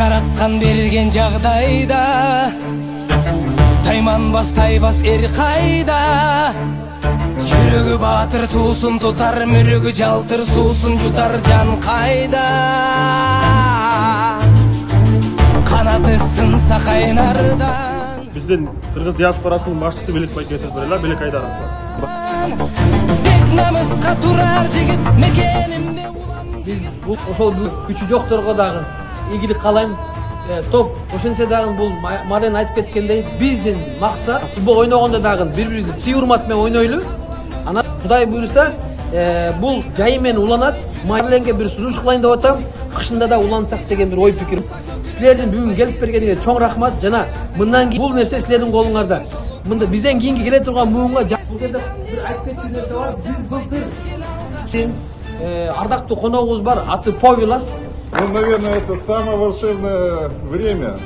жараткан берген жагдайда тайманбас тайбас эр кайда жүрөгү баатыр туусун тутар мүрөгү жалтыр суусун жутар жан кайда канаты сынса кайнардан биздин кыргыз диаспорасынын башчысы Белек Байкесов эле Белек Айдаров бек намыска турар жигит мекенимде биз бул ошол күчү жокторго дагы ийгилик каалайм. Топ ошентсе дагы бул Марен айтып кеткендей биздин максат футбол ойногондо дагы бири-бирибизди сый урмат менен ойнойлу. Анан Кудай буйруса бул жайы менен уланат. Маренге бир сунуш кылайын деп атам. Кышында да улансак деген бир ой пикир. Силердин бүгүн келип бергениңерге чоң рахмат. Жана мындан кийин бул нерсе силердин колуңарда. Мында бизден кийинки келе турган буунга бул жерде бир айтып кеткен нерсе бар. Биз былтыр ардактуу коногубуз бар, аты Повилас. Ну, наверное, это самое волшебное время.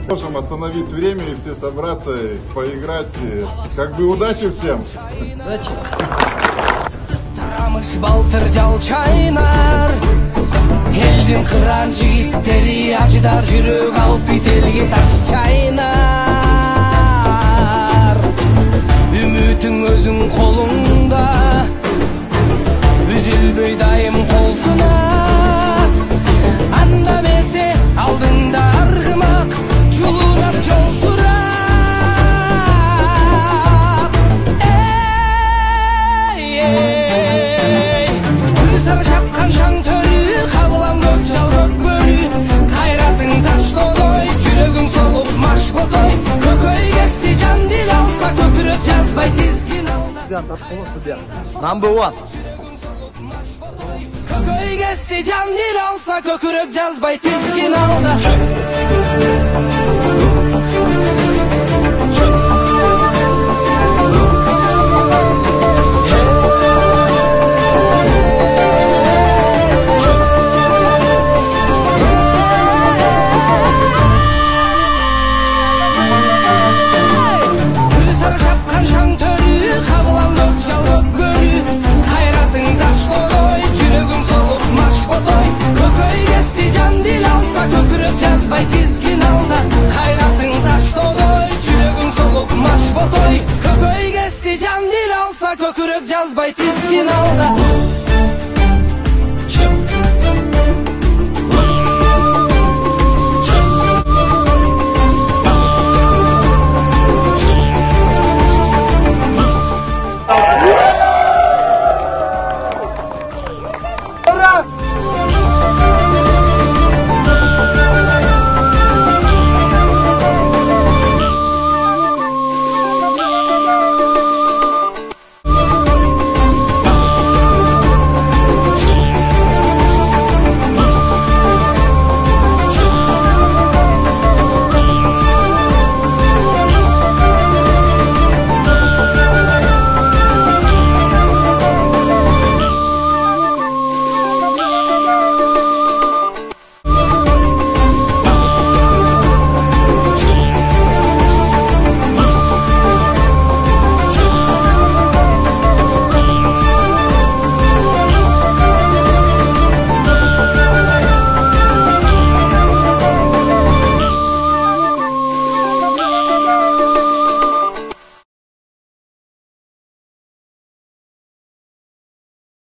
Можем остановить время и все собраться, и поиграть. И как бы удачи всем. Удачи. Тарамыш балтыр жал чайнар, элдин кыран жигиттери ачыдар жүрөк алып бителге таш чайнар. Үмүтүң өзүң колуңда, үзүлбөй дайым колсуна. Анда месе алдыңда аргымак, жулунап жол сурап. Эй, сары чапкан шаң төрү, кабылам көк жал көк бөрү. Кайратың таштоой, жүрөгүң солуп марш ботой. Көкөй кести жан дил алса, көкүрөк жазбай тизгин алда. Number one. Көкөй кести жан дил алса, көкүрөк жазбай тизгин алда. Сары чапкан шаң төрү, кабылам көк жал көк бөрү. Кайратың таштоой, жүрөгүң солуп марш ботой. Көкөй кести жан дил алса, көкүрөк жазбай тизгин алда. Кайратың таштоой, жүрөгүң солуп марш ботой. Көкөй кести жан дил алса, көкүрөк жазбай тизгин алда.